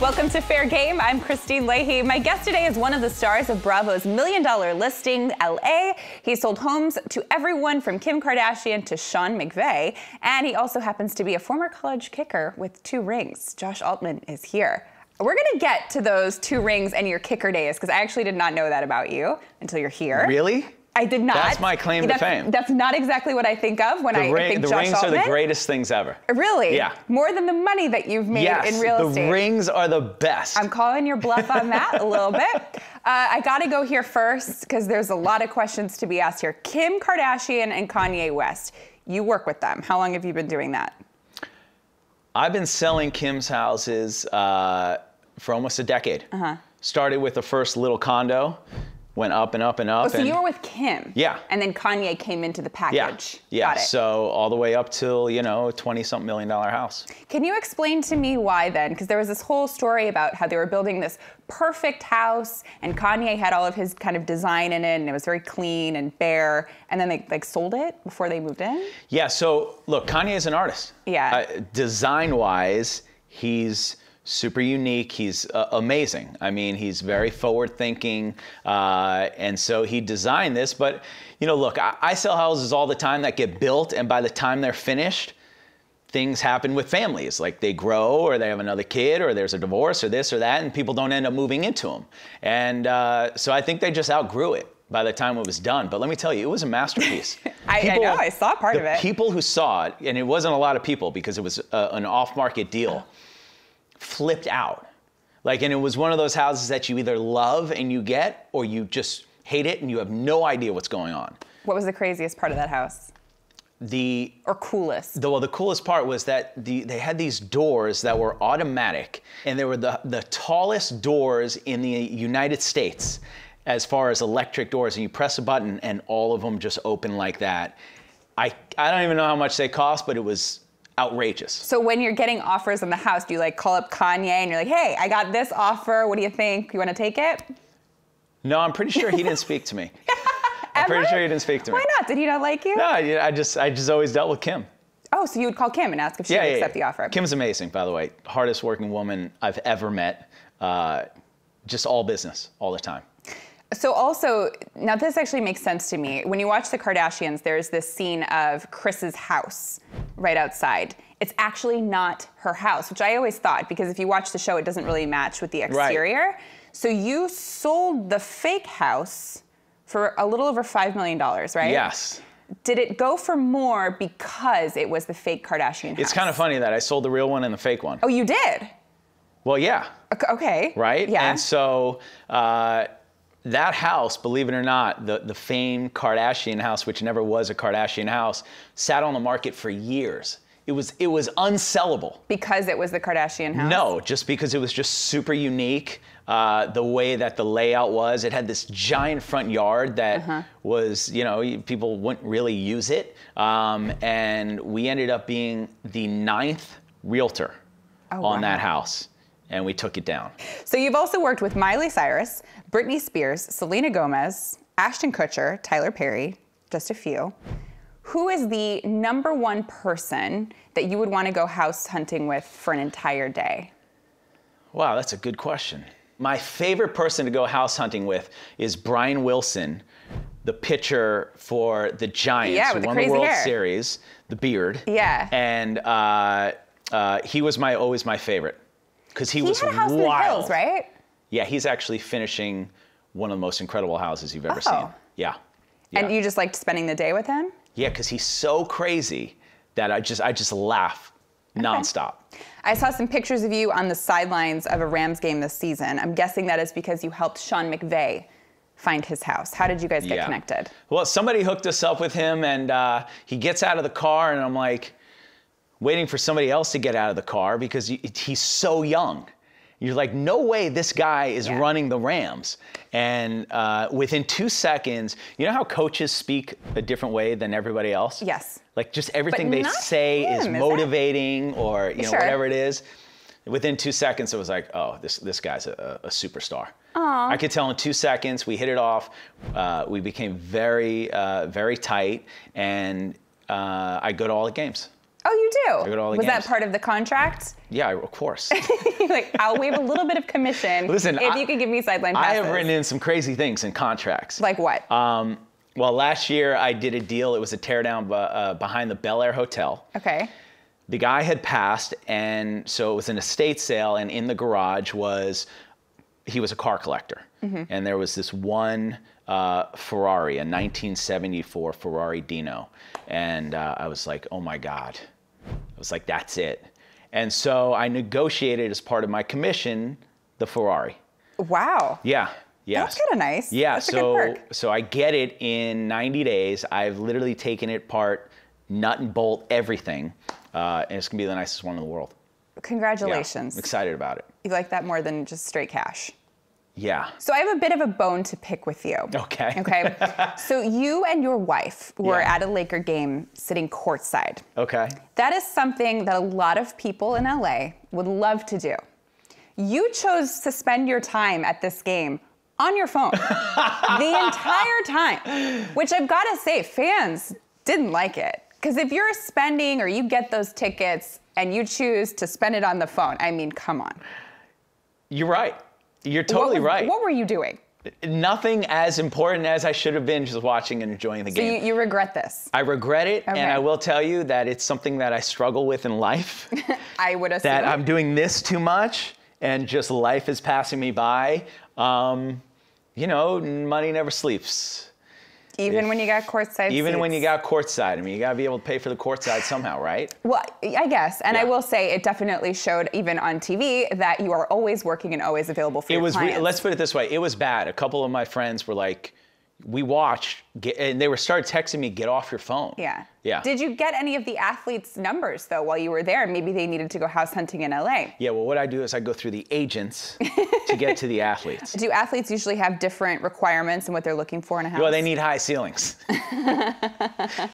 Welcome to Fair Game. I'm Kristine Leahy. My guest today is one of the stars of Bravo's $1 Million Listing LA. He sold homes to everyone from Kim Kardashian to Sean McVay. And he also happens to be a former college kicker with 2 rings. Josh Altman is here. We're going to get to those 2 rings and your kicker days, because I actually did not know that about you until you're here. Really? I did not. That's my claim to fame. That's not exactly what I think of when I think Josh Altman. The rings are the greatest things ever. Really? Yeah. More than the money that you've made in real estate. The rings are the best. I'm calling your bluff on that a little bit. I got to go here first because there's a lot of questions to be asked here. Kim Kardashian and Kanye West. You work with them. How long have you been doing that? I've been selling Kim's houses for almost a decade. Started with the first little condo. Went up and up and up. Oh, so you were with Kim? Yeah. And then Kanye came into the package? Yeah. Got it. So all the way up till, a $20-something million house. Can you explain to me why then? Because there was this whole story about how they were building this perfect house and Kanye had all of his kind of design in it and it was very clean and bare. And then they sold it before they moved in? Yeah, so look, Kanye is an artist. Yeah. Design-wise, he's super unique. He's amazing. I mean, he's very forward-thinking, and so he designed this. But, look, I sell houses all the time that get built, and by the time they're finished, things happen with families. Like they grow, or they have another kid, or there's a divorce, or this or that, and people don't end up moving into them. And so I think they just outgrew it by the time it was done. But let me tell you, it was a masterpiece. I know, I saw part of it. The people who saw it, and it wasn't a lot of people because it was an off-market deal, flipped out. And it was one of those houses that you either love and you get, or you just hate it and you have no idea what's going on. What was the craziest part of that house? Or coolest? The coolest part was that they had these doors that were automatic, and they were the tallest doors in the United States as far as electric doors, and you press a button and all of them just open like that. I don't even know how much they cost, but it was outrageous. So when you're getting offers on the house, do you call up Kanye and you're like, hey, I got this offer, what do you think? You want to take it? No, I'm pretty sure he didn't speak to me. I'm pretty sure he didn't speak to me. Why not? Did he not like you? No, I just always dealt with Kim. Oh, so you would call Kim and ask if she would accept the offer. Kim's amazing, by the way. Hardest working woman I've ever met. Just all business, all the time. So also, now this actually makes sense to me. When you watch the Kardashians, there's this scene of Kris's house right outside. It's actually not her house, which I always thought, because if you watch the show, it doesn't really match with the exterior. Right. So you sold the fake house for a little over $5 million, right? Yes. Did it go for more because it was the fake Kardashian house? It's kind of funny that I sold the real one and the fake one. Oh, you did? Well, yeah. Okay. Right? Yeah. And so, that house, believe it or not, the famed Kardashian house, which never was a Kardashian house, sat on the market for years. It was unsellable. Because it was the Kardashian house? No, just because it was just super unique. The way that the layout was, it had this giant front yard that was, people wouldn't really use it. And we ended up being the 9th realtor on that house. And we took it down. So you've also worked with Miley Cyrus, Britney Spears, Selena Gomez, Ashton Kutcher, Tyler Perry, just a few. Who is the #1 person that you would want to go house hunting with for an entire day? Wow, that's a good question. My favorite person to go house hunting with is Brian Wilson, the pitcher for the Giants, who won the World Series, the beard. Yeah. And he was always my favorite. Because he was wild. He had a house in the hills, right? Yeah, he's actually finishing one of the most incredible houses you've ever seen. Yeah. And you just liked spending the day with him? Yeah, because he's so crazy that I just laugh nonstop. I saw some pictures of you on the sidelines of a Rams game this season. I'm guessing that is because you helped Sean McVay find his house. How did you guys get connected? Well, somebody hooked us up with him, and he gets out of the car, and I'm like, waiting for somebody else to get out of the car because he's so young. You're like, no way this guy is running the Rams. And within 2 seconds, you know how coaches speak a different way than everybody else? Yes. Like just everything they say is motivating or whatever it is. Within 2 seconds, it was like, oh, this guy's a superstar. Aww. I could tell in 2 seconds, we hit it off. We became very, very tight. And I go to all the games. Oh, you do? I go to all the Was games. that part of the contract? Yeah, of course. Like, I'll waive a little bit of commission if you could give me sideline passes. I have written in some crazy things in contracts. Like what? Well, last year I did a deal. It was a teardown behind the Bel Air Hotel. Okay. The guy had passed, and so it was an estate sale, and in the garage he was a car collector. And there was this one Ferrari, a 1974 Ferrari Dino. And I was like, oh my God. I was like, that's it. And so I negotiated as part of my commission, the Ferrari. Wow. Yeah. Yeah. That's kind of nice. Yeah. That's a good perk. So I get it in 90 days. I've literally taken it apart, nut and bolt, everything. And it's going to be the nicest one in the world. Congratulations. Yeah, I'm excited about it. You like that more than just straight cash? Yeah. So I have a bit of a bone to pick with you. Okay. Okay. So you and your wife were at a Laker game sitting courtside. Okay. That is something that a lot of people in LA would love to do. You chose to spend your time at this game on your phone the entire time, which I've got to say, fans didn't like it. Because if you're spending or you get those tickets and you choose to spend it on the phone, I mean, come on. You're right. You're totally right. What were you doing? Nothing as important as I should have been just watching and enjoying the game. So you regret this? I regret it, Okay. and I will tell you that it's something that I struggle with in life. I would assume. That I'm doing this too much, and just life is passing me by. You know, money never sleeps. Even when you got courtside Even seats. when you got courtside. I mean, you got to be able to pay for the courtside somehow, right? Well, I guess. And I Yeah. will say it definitely showed, even on TV, that you are always working and always available for your clients. Let's put it this way. It was bad. A couple of my friends were like, we watched, and they started texting me, get off your phone. Yeah. Yeah. Did you get any of the athletes' numbers, though, while you were there? Maybe they needed to go house hunting in LA. Yeah, well, what I do is I go through the agents to get to the athletes. Do athletes usually have different requirements and what they're looking for in a house? Well, they need high ceilings.